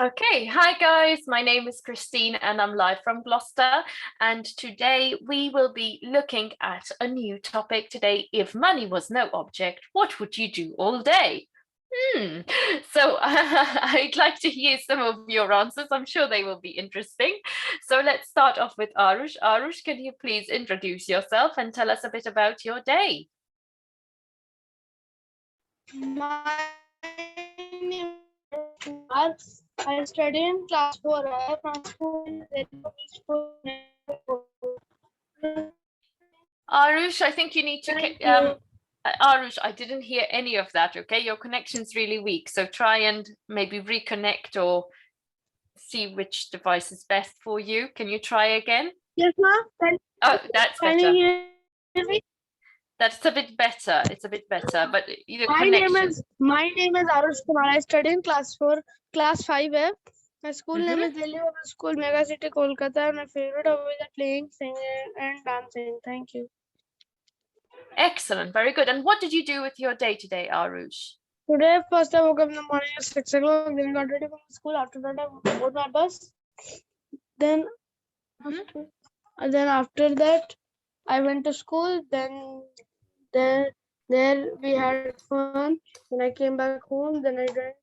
Okay, hi guys, my name is Christine and I'm live from Gloucester. And today we will be looking at a new topic today. If money was no object, what would you do all day? Hmm. So I'd like to hear some of your answers. I'm sure they will be interesting. So let's start off with Arush. Arush, can you please introduce yourself and tell us a bit about your day? My name is Arush Kumar. I study in class 4A from school in school. Arush, I think you need to Thank you. Arush, I didn't hear any of that, okay? Your connection's really weak, so try and maybe reconnect or see which device is best for you. Can you try again? Yes, ma'am. Oh, that's Can you better. hear me? That's a bit better. It's a bit better, but the My name connection. is my name is Arush Kumar. I study in class 5A. My school name Hmm. is Delhi Open School, Mega City, Kolkata. And my favorite hobbies are playing, singing, and dancing. Thank you. Excellent, very good. And what did you do with your day today, Arush? Today, first I woke up in the morning at 6 o'clock. Then got ready for school. After that, I boarded my bus. Then Mhm. after that, I went to school. There there we had fun. Then I came back home. Then I joined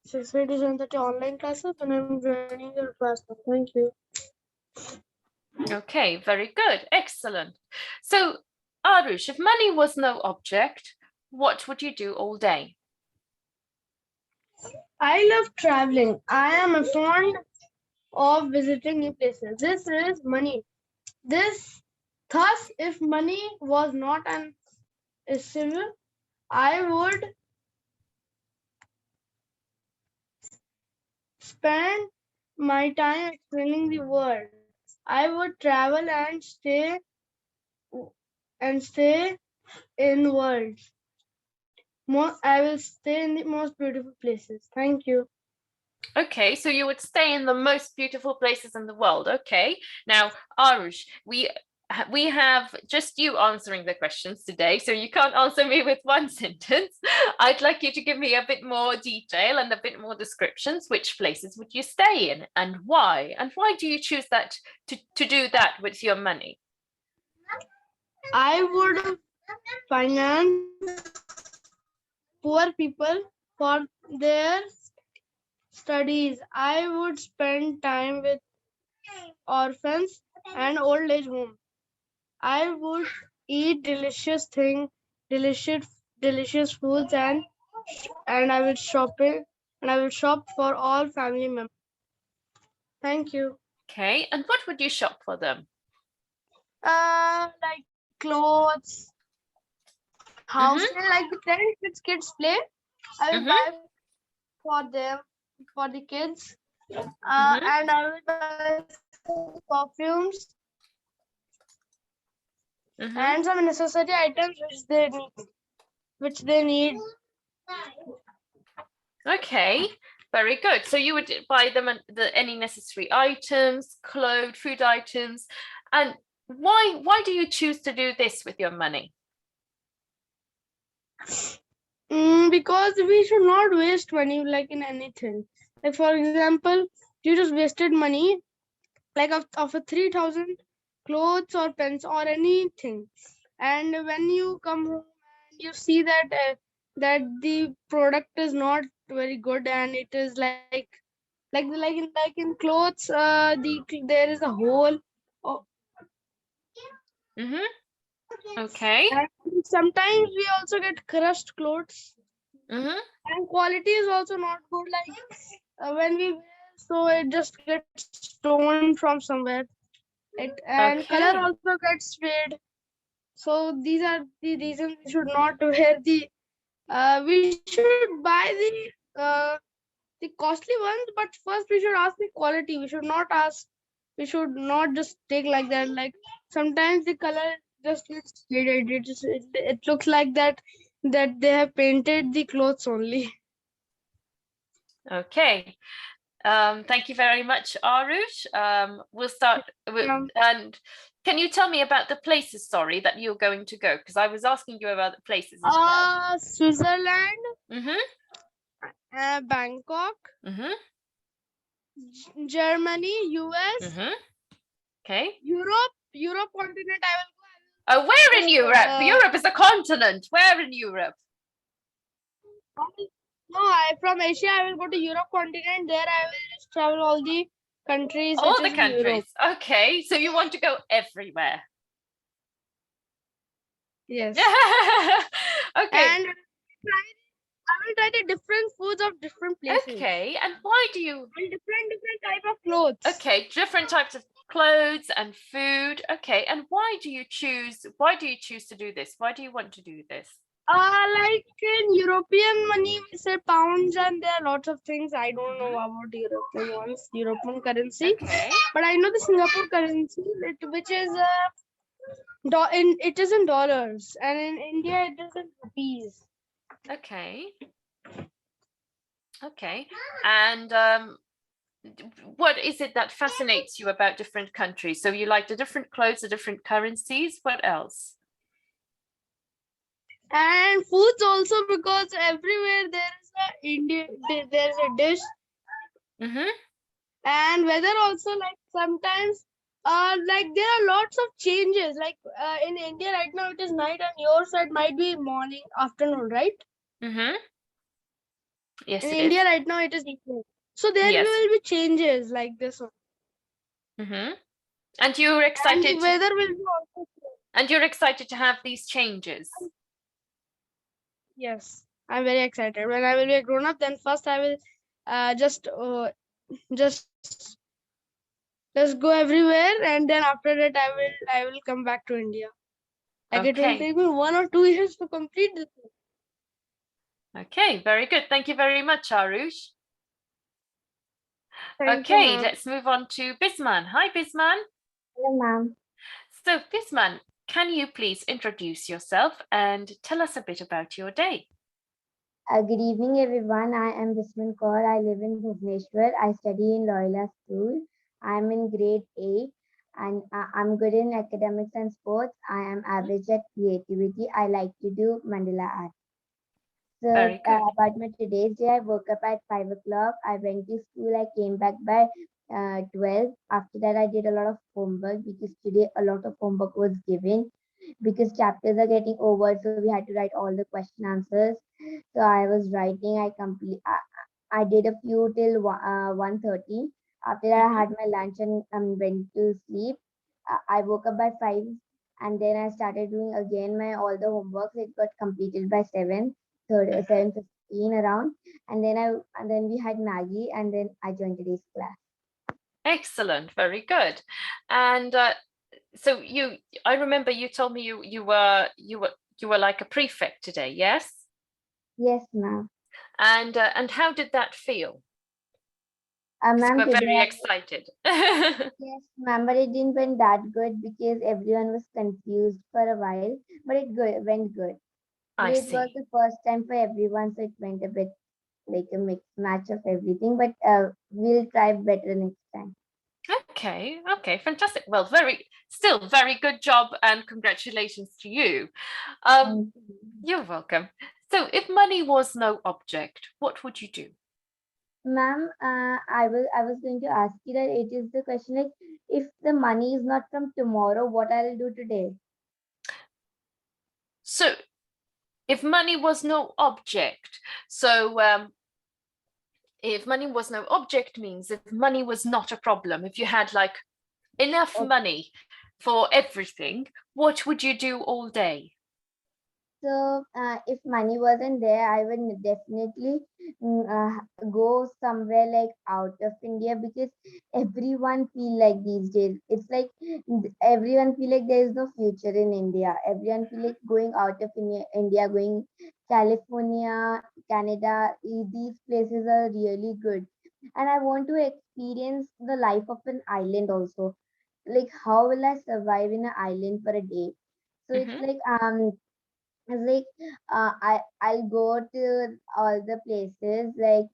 6:30 to 7:30 online classes. And I'm joining your class now. Thank you. Okay, very good. Excellent. So, Arush, if money was no object, what would you do all day? I love traveling. I am a fond of visiting new places. This is money. Thus, if money was not an issue, I would spend my time exploring the world. I would travel and stay in worlds. I will stay in the most beautiful places. Thank you. Okay, so you would stay in the most beautiful places in the world. Okay. Now, Arush, we have just you answering the questions today, so you can't answer me with one sentence. I'd like you to give me a bit more detail and a bit more descriptions. Which places would you stay in and why? And why do you choose that to do that with your money? I would finance poor people for their studies. I would spend time with orphans and old age homes. I would eat delicious delicious foods and I will shop for all family members. Thank you. Okay, and what would you shop for them? Like clothes, Mm-hmm. housing, like the trend which kids play. I will Mm-hmm. buy for them, for the kids, Mm-hmm. and I will buy some perfumes Mm-hmm. and some necessary items which they need. Okay, very good. So you would buy them any necessary items, clothes, food items, and why do you choose to do this with your money? Because we should not waste money like in anything. Like for example, you just wasted money like of a 3,000 clothes or pens or anything, and when you come home and you see that the product is not very good and it is like in clothes, there is a hole. Oh, Mm-hmm. Okay. and sometimes we also get crushed clothes, Mm-hmm. and quality is also not good. Like when we wear, so it just gets stolen from somewhere. And color Okay. also gets fade. So these are the reasons we should not wear we should buy the costly ones, but first we should ask the quality. We should not just take like that. Like sometimes the color just gets faded. It looks like that they have painted the clothes only. Okay. Thank you very much, Arush. We'll start with, Um, and can you tell me about the places, sorry, that you're going to go? Because I was asking you about the places as well. Switzerland, Mm-hmm. Bangkok, Mm-hmm. Germany, US, Okay. Europe continent. I will Oh, where in just Europe? Europe is a continent. Where in Europe? no, from Asia I will go to Europe continent. There I will just travel all the countries which All the is in Europe. countries. Okay, so you want to go everywhere. Yes. Okay. And I will try the different foods of different places. Okay, and why do you? And different type of clothes. Okay, different types of clothes and food. Okay, and why do you choose? Why do you choose to do this? Why do you want to do this? Like in European money, we say pounds, and there are lots of things. I don't know about European ones, European currency, Okay. but I know the Singapore currency, which is it is in dollars, and in India it is in rupees. Okay. Okay. And what is it that fascinates you about different countries? So you like the different clothes, the different currencies. What else? And foods also, because everywhere there is a there's a dish. And weather also, like sometimes like there are lots of changes, like in India right now it is night, and your side might be morning, afternoon, right? Yes, In it India is. right now it is evening, so there Yes. will be changes like this one. And you're And the excited. weather will be also change. And you're excited to have these changes. Yes, I'm very excited. When I will be a grown up, then first I will just go everywhere, and then after that I will come back to India. Like it will Okay. take me 1 or 2 years to complete this. Okay, very good. Thank you very much, Arush. Thank you, Okay, ma'am. let's move on to Bisman. Hi, Bisman. Hello, ma'am. So, Bisman, can you please introduce yourself and tell us a bit about your day? Good evening, everyone. I am Bisman Kaur. I live in Bhubaneswar. I study in Loyola School. I'm in grade 8 and I'm good in academics and sports. I am average at creativity. I like to do mandala art. So, Very good. about my today's day, I woke up at 5 o'clock. I went to school. I came back by 12. After that, I did a lot of homework because today a lot of homework was given because chapters are getting over. So, we had to write all the question answers. So, I was writing. I did a few till 1:30. After that, I had my lunch and went to sleep. I woke up by 5 and then I started doing again my all the homework. It got completed by 7:15 around, and then we had Maggie, and then I joined today's class. Excellent. Very good. And so I remember you told me you were like a prefect today, yes? Yes, ma'am. And how did that feel? Because you Ma'am, were today, very excited. yes, ma'am, but it didn't went that good because everyone was confused for a while, but went good. I It was see. the first time for everyone, so it went a bit like a mixed match of everything, but we'll try better next time. Okay, fantastic. Well, still very good job and congratulations to you. Thank you. You're welcome. So if money was no object, what would you do? Ma'am, I was going to ask you that it is the question like if the money is not from tomorrow, what I'll do today? So if money was no object, so if money was no object means if money was not a problem, if you had like enough money for everything, what would you do all day? So, if money wasn't there, I would definitely go somewhere like out of India because everyone feel like these days it's like everyone feel like there is no future in India. Everyone feel like going out of India, going California, Canada. These places are really good, and I want to experience the life of an island also. Like, how will I survive in an island for a day? So it's Mm-hmm. like it's like I'll go to all the places like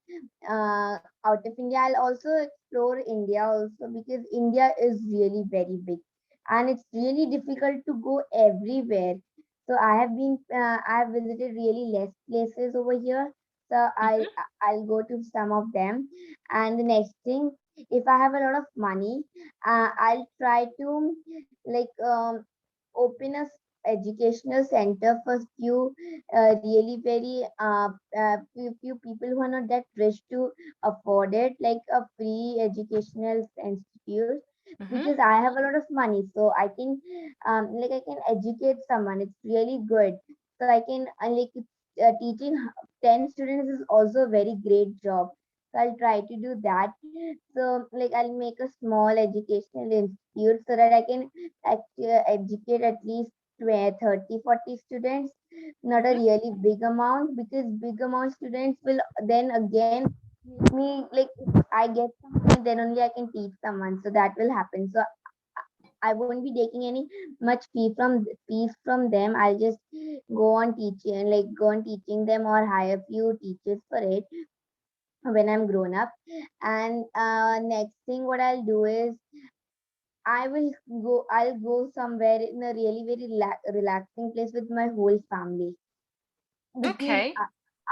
out of India. I'll also explore India also because India is really very big and it's really difficult to go everywhere. So I have visited really less places over here. So Mm-hmm. I'll go to some of them. And the next thing, if I have a lot of money, I'll try to like open a educational center for few really very few people who are not that rich to afford it, like a free educational institute, Mhm. because I have a lot of money, so I can like I can educate someone. It's really good. So I can teaching 10 students is also a very great job. So I'll try to do that. So like I'll make a small educational institute so that I can educate at least 20, 30, 40 students, not a Mhm. really big amount, because big amount students will then again make me like, if I get some money, then only I can teach someone. So that will happen. So I won't be taking any much fees from them. I'll just go on teaching, like go on teaching them or hire few teachers for it when I'm grown up. And next thing what I'll do is I'll go somewhere in a really very relaxing place with my whole family, because Okay.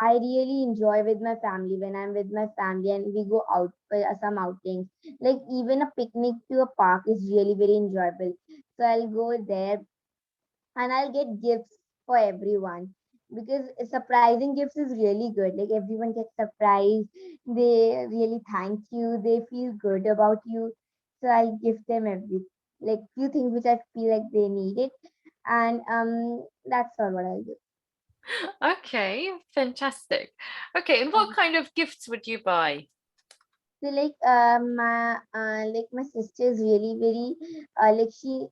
I really enjoy with my family when I'm with my family and we go out for some outings. Like even a picnic to a park is really very enjoyable. So I'll go there and I'll get gifts for everyone, because surprising gifts is really good. Like everyone gets surprised, they really thank you, they feel good about you. So I'll give them like few things which I feel like they need it, and that's all what I'll do. Okay, fantastic. Okay, and what kind of gifts would you buy? So my sister is really very like she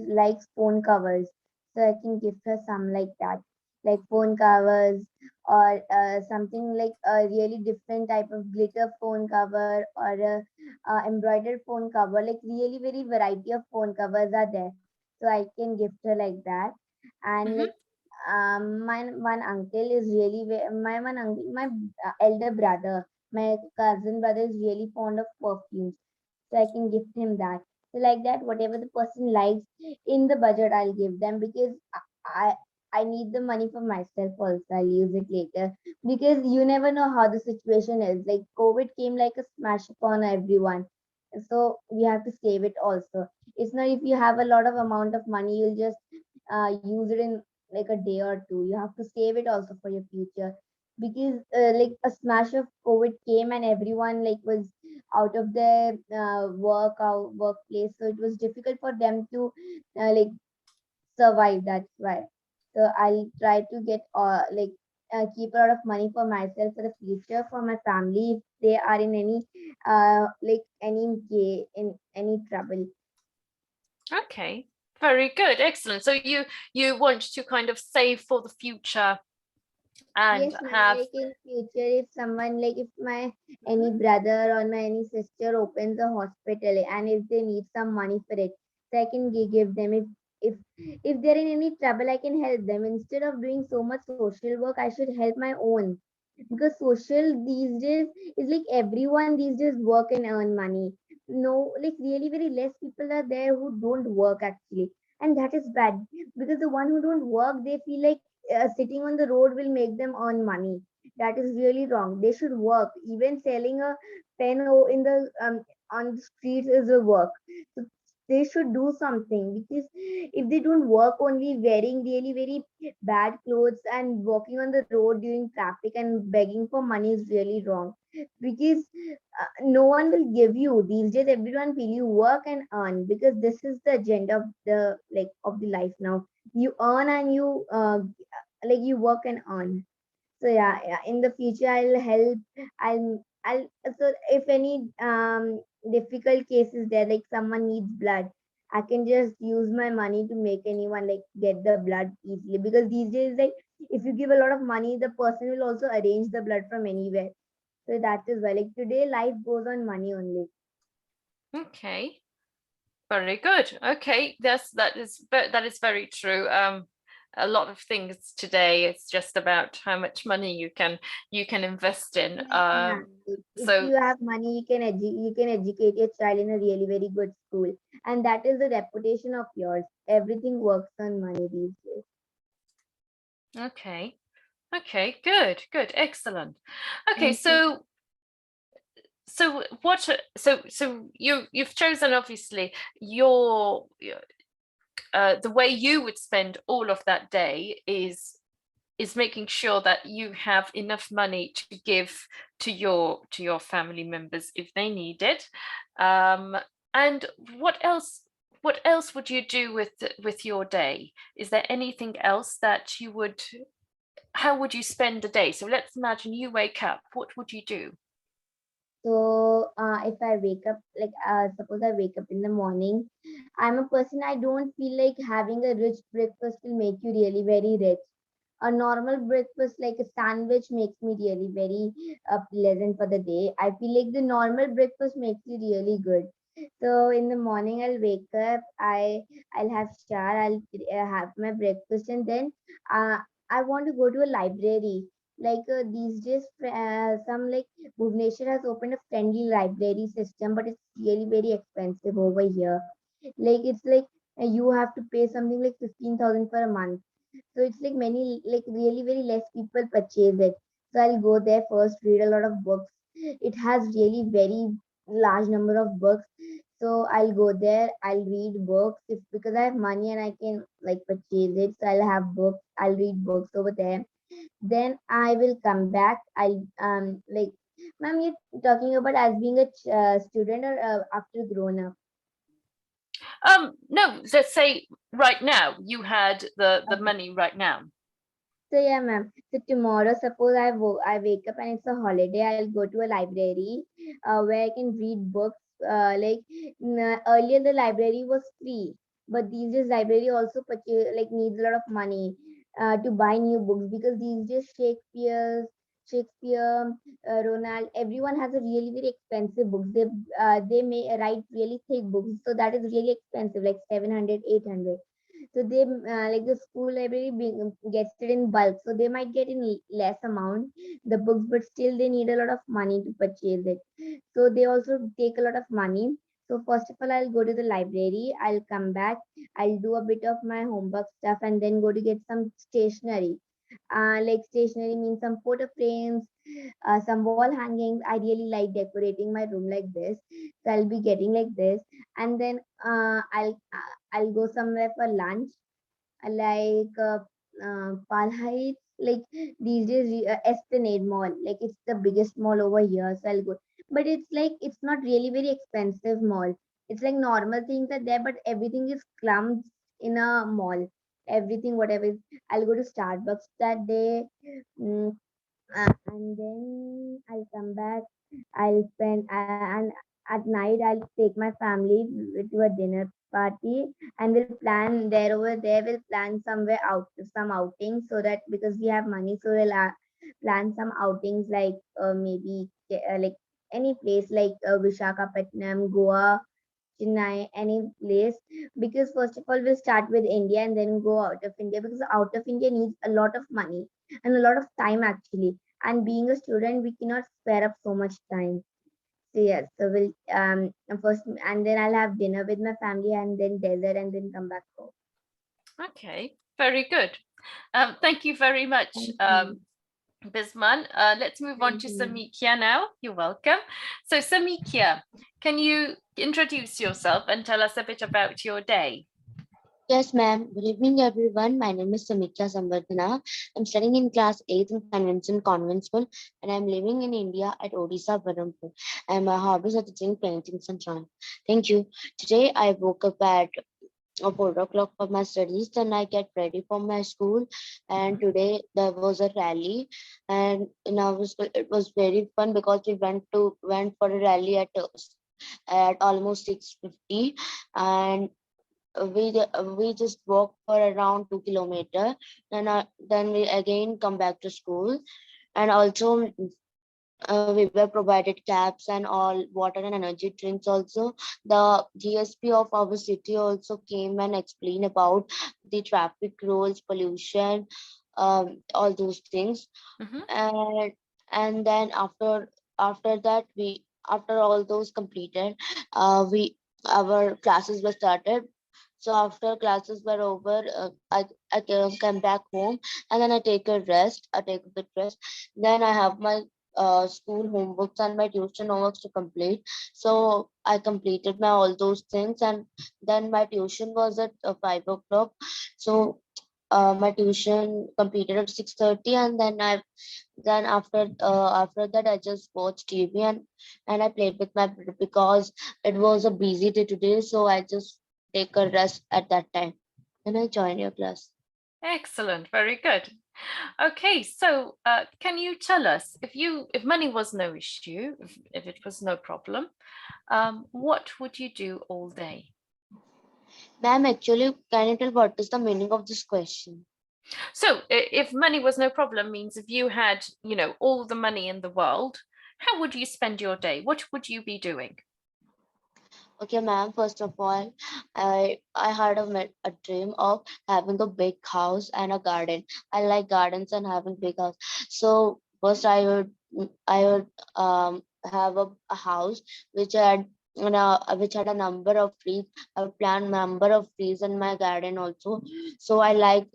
likes phone covers, so I can give her some like that, like phone covers, or something like a really different type of glitter phone cover, or a embroidered phone cover. Like really very variety of phone covers are there, so I can gift her like that. And Mhm. like my one uncle is really my one uncle, my elder brother, my cousin brother is really fond of perfumes, so I can gift him that. So like that, whatever the person likes in the budget, I'll give them, because I I need the money for myself also. I'll use it later, because you never know how the situation is. Like COVID came like a smash upon everyone, so we have to save it also. It's not if you have a lot of amount of money, you'll just use it in like a day or two. You have to save it also for your future, because like a smash of COVID came and everyone like was out of their workplace, so it was difficult for them to like survive. That's why. So I'll try to get keep a lot of money for myself for the future, for my family if they are in any like in any trouble. Okay, very good, excellent. So you want to kind of save for the future and Yes, ma'am. have. Like in future, if someone like if my any Mhm. brother or my any sister opens a hospital and if they need some money for it, so I can give them. If they're in any trouble, I can help them. Instead of doing so much social work, I should help my own, because social these days is like everyone these days work and earn money. No, like really very less people are there who don't work actually, and that is bad, because the one who don't work, they feel like sitting on the road will make them earn money. That is really wrong. They should work. Even selling a pen in the on the streets is a work. So they should do something, because if they don't work, only wearing really very bad clothes and walking on the road during traffic and begging for money is really wrong, because no one will give you these days. Everyone feel you work and earn, because this is the agenda of the like of the life now. You earn and you like you work and earn. So yeah, in the future I'll help. I'll so if any difficult cases there, like someone needs blood, I can just use my money to make anyone like get the blood easily, because these days like if you give a lot of money, the person will also arrange the blood from anywhere. So that is why like today life goes on money only. Okay, very good. Okay, that is very true. A lot of things today, it's just about how much money you can invest in. Yes, ma'am. If So you have money, you can educate your child in a really very good school, and that is the reputation of yours. Everything works on money these days. okay, okay, good, good, excellent. Okay, Thank you. so So what? So you've chosen obviously your the way you would spend all of that day is making sure that you have enough money to give to your family members if they need it. And what else would you do with your day? Is there anything else that you would, how would you spend the day? So let's imagine you wake up, what would you do? So if I wake up, like suppose I wake up in the morning, I'm a person, I don't feel like having a rich breakfast will make you really very rich. A normal breakfast like a sandwich makes me really very pleasant for the day. I feel like the normal breakfast makes you really good. So in the morning I'll wake up, I'll have shower, I'll have my breakfast, and then uh, I want to go to a library. Like these days, some like Bhubaneswar has opened a friendly library system, but it's really very expensive over here. Like it's like you have to pay something like 15,000 for a month. So it's like many, like really very less people purchase it. So I'll go there first, read a lot of books. It has really very large number of books. So I'll go there, I'll read books if because I have money and I can like purchase it. So I'll have books, I'll read books over there. Then I will come back. I'll like, ma'am, you're talking about as being a student or after grown up? No, let's say right now you had the Okay. money right now. So yeah, ma'am. So tomorrow, suppose I wake up and it's a holiday, I'll go to a library where I can read books. Earlier, the library was free, but these days library also purchase like needs a lot of money to buy new books because these days Shakespeare, Ronald, everyone has a really very expensive books. They may write really thick books, so that is really expensive, like 700, 800. So they like the school library gets it in bulk, so they might get in less amount the books, but still they need a lot of money to purchase it. So they also take a lot of money. So first of all, I'll go to the library, I'll come back, I'll do a bit of my homework stuff, and then go to get some stationery. Like stationery means some photo frames, some wall hangings. I really like decorating my room like this, so I'll be getting like this, and then I'll go somewhere for lunch, like Pal Heights. Like these days, Esplanade Mall, like it's the biggest mall over here, so I'll go. But it's like it's not really very expensive mall. It's like normal things are there, but everything is clumped in a mall. Everything, whatever. I'll go to Starbucks that day. Mm, and then I'll come back. I'll spend and at night I'll take my family to a dinner party, and we'll plan there over there. We'll plan somewhere out some outings so that because we have money, so we'll plan some outings like maybe like any place like Vishakhapatnam, Goa, Chennai, any place. Because first of all, we'll start with India and then go out of India because out of India needs a lot of money and a lot of time actually. And being a student, we cannot spare up so much time. So yes, so we'll first and then I'll have dinner with my family and then desert and then come back home. Okay, very good. Thank you very much, Thank you. Bisman. Let's move on Thank to you, ma'am. Samikhya now. You're welcome. So Samikhya, can you introduce yourself and tell us a bit about your day? Yes, ma'am. Good evening, everyone. My name is Samikya Samvardhana. I'm studying in class 8th in Convention Convent School, and I'm living in India at Odisha, Berhampur. And my hobbies are teaching paintings and drawing. Thank you. Today, I woke up at 4 o'clock for my studies. Then I get ready for my school. And today there was a rally, and in our school it was very fun because we went for a rally at almost 6:50, and we just walk for around 2 kilometers. Then we again come back to school, and also we were provided caps and all water and energy drinks. Also, the GSP of our city also came and explained about the traffic rules, pollution, all those things. Mhm. And then after that, we after all those completed, we our classes were started. So after classes were over, I come back home, and then I take a rest. I take a bit rest. Then I have my school homeworks and my tuition homeworks to complete. So I completed my all those things, and then my tuition was at 5 o'clock. So my tuition completed at 6:30, and then after that I just watched TV, and I played with my brother because it was a busy day today. So I just take a rest at that time, and I joined your class. Excellent, very good. Okay, so can you tell us if money was no issue, if it was no problem, what would you do all day? Ma'am, actually, can you tell what is the meaning of this question? So if money was no problem means if you had, all the money in the world, how would you spend your day? What would you be doing? Okay, ma'am. First of all, I had a dream of having a big house and a garden. I like gardens and having big house. So first, I would have a house which had which had a number of trees. I would plant number of trees in my garden also. So I like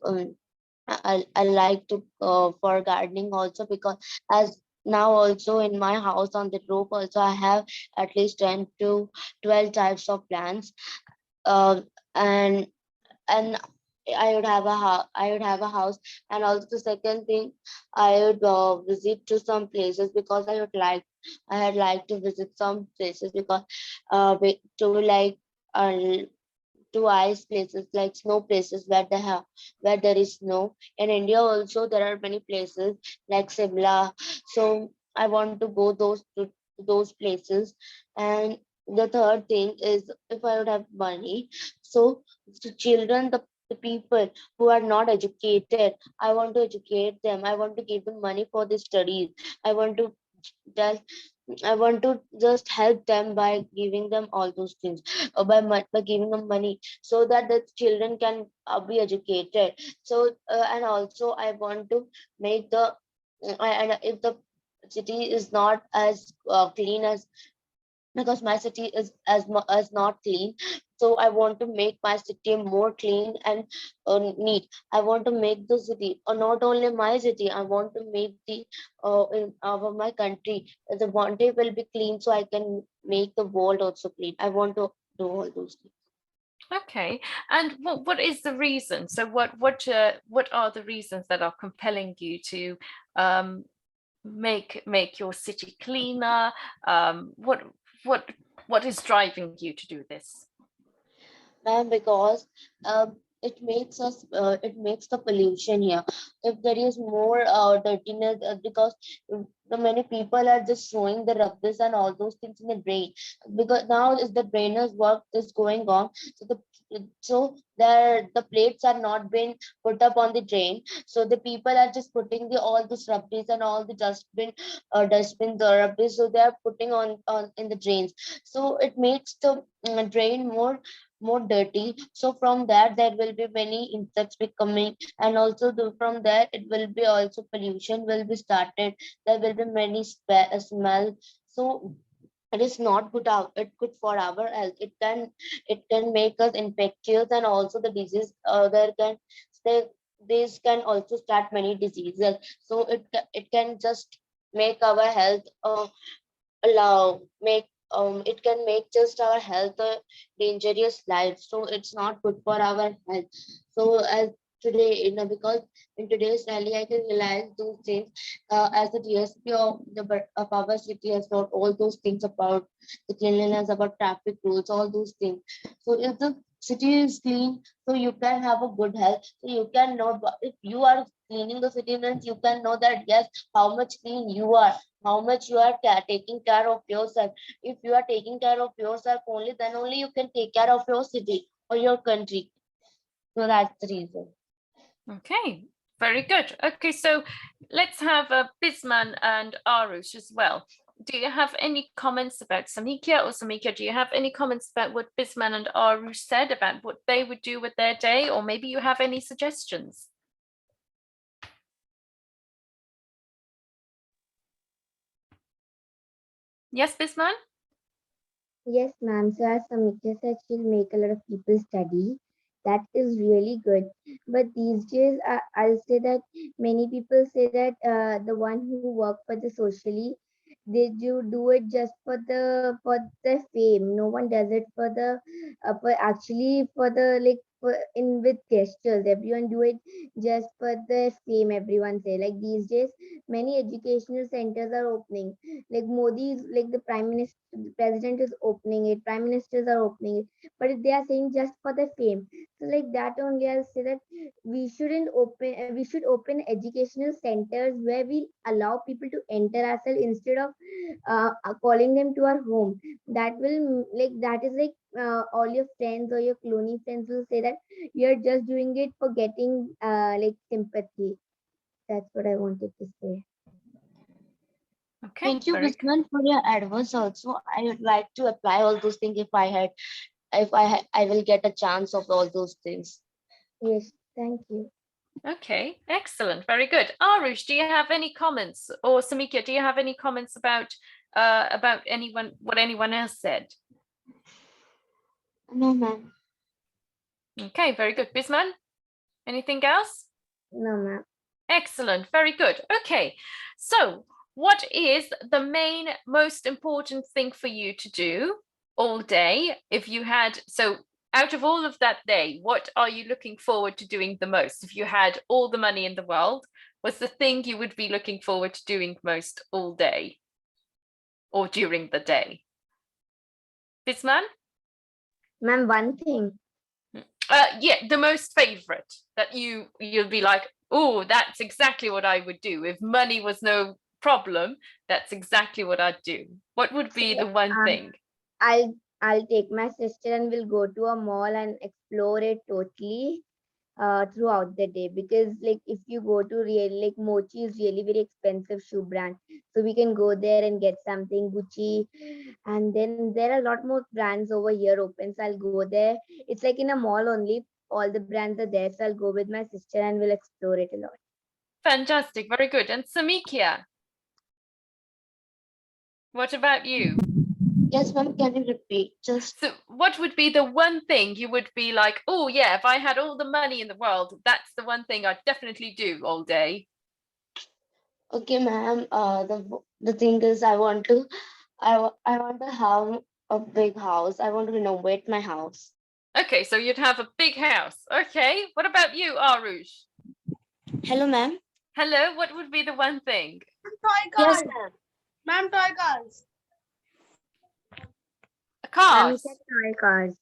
to for gardening also, because as now also in my house on the roof also I have at least 10 to 12 types of plants. uh, and and I would have a house. And also the second thing, I would visit to some places, because I had like to visit some places, because to like uh, to ice places, like snow places, where there is snow. In India also there are many places like Simla. So I want to go to those places. And the third thing is, if I would have money, so the children, the people who are not educated, I want to educate them. I want to give them money for their studies. I want to just I want to just help them by giving them all those things, or by giving them money, so that the children can be educated. So and also I want to make and if the city is not as clean as, because my city is as not clean, so I want to make my city more clean and neat. I want to make the city, or not only my city, I want to make the in our my country, the one day will be clean, so I can make the world also clean. I want to do all those things. Okay, and what is the reason? So what are the reasons that are compelling you to um, make your city cleaner? What what what is driving you to do this? Ma'am, because it makes the pollution here. If there is more dirtiness, because the many people are just throwing the rubbish and all those things in the drain, because now is the drainage work is going on. So the plates are not being put up on the drain, so the people are just putting the all this rubbish and all the dustbin the rubbish, so they are putting on in the drains. So it makes the drain more dirty. So from that there will be many insects becoming, and also from that it will be also pollution will be started. There will be many smell. So it is not good out it good for our health. It can make us infectious, and also the disease there can there these can also start many diseases. So it can just make our health allow make it can make just our health a dangerous life. So it's not good for our health. So as today, because in today's rally I can realize those things, as the DSP of our city has taught all those things about the cleanliness, about traffic rules, all those things. So if the city is clean, so you can have a good health. So you can know, if you are cleaning the city, then you can know that yes, how much clean you are, how much you are taking care of yourself. If you are taking care of yourself only, then only you can take care of your city or your country. So that's the reason. Okay, very good. Okay, so let's have Bisman and Arush as well. Do you have any comments about Samikya, or Samikya, do you have any comments about what Bisman and Arush said about what they would do with their day, or maybe you have any suggestions? Yes, Bisman? Yes, ma'am. So as Samikya said, she'll make a lot of people study. That is really good. But these days, I'll say that many people say that the one who work for the socially, they do it just for the fame. No one does it for the for actually for the like for, in with gestures. Everyone do it just for the fame. Everyone say like these days, many educational centers are opening. Like Modi is like the prime minister, the president is opening it. Prime ministers are opening it, but they are saying just for the fame. So like that only I'll say that we shouldn't open we should open educational centers where we allow people to enter ourselves instead of calling them to our home. That will like that is like all your friends or your clone friends will say that you're just doing it for getting like sympathy. That's what I wanted to say. Okay, Thank you, very good. Bisman, for your advice. Also, I would like to apply all those things if I will get a chance of all those things. Yes, thank you. Okay, excellent, very good. Arush, do you have any comments, or Samika, do you have any comments about anyone, what anyone else said? No, ma'am. Okay, very good. Bisman, anything else? No, ma'am. Excellent, very good. Okay, so what is the main most important thing for you to do all day if you had, so out of all of that day, what are you looking forward to doing the most? If you had all the money in the world, what's the thing you would be looking forward to doing most all day or during the day? Bisman? Ma'am, one thing. Yeah, the most favorite that you'll be like, oh, that's exactly what I would do if money was no problem. That's exactly what I'd do. What would be the one Um, thing? I'll take my sister and we'll go to a mall and explore it totally throughout the day, because like if you go to real like Mochi is really very expensive shoe brand, so we can go there and get something Gucci, and then there are a lot more brands over here open, so I'll go there. It's like in a mall only, all the brands are there, so I'll go with my sister and we'll explore it a lot. Fantastic, very good. And Samikia, what about you? Yes, ma'am. Can you repeat? Just So what would be the one thing you would be like, oh yeah, if I had all the money in the world, that's the one thing I'd definitely do all day? okay, ma'am. The thing is, I want to have a big house. I want to renovate my house. Okay, so you'd have a big house. Okay, what about you, Arush? Hello, ma'am. Hello, what would be the one thing? Toy Yes, cars. ma'am. Ma'am, toy cars. Ma'am, Cars. said toy cars.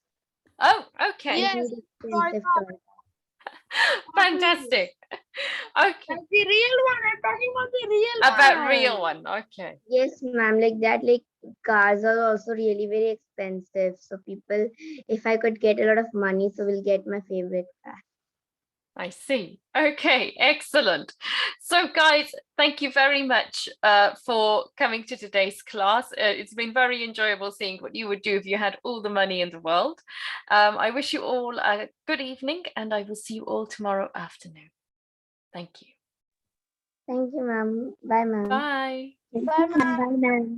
Oh, okay. Yes, Really toy expensive cars. toy. Fantastic. Okay, Like the real one. I'm talking about the real about one. real one. Okay. Yes, ma'am, like that, like cars are also really very expensive. So people, if I could get a lot of money, so we'll get my favorite car. I see. Okay, excellent. So guys, thank you very much for coming to today's class. It's been very enjoyable seeing what you would do if you had all the money in the world. I wish you all a good evening and I will see you all tomorrow afternoon. Thank you. Thank you, ma'am. Bye, ma'am. Bye. Thank Bye, you, ma'am. ma'am. Bye, ma'am.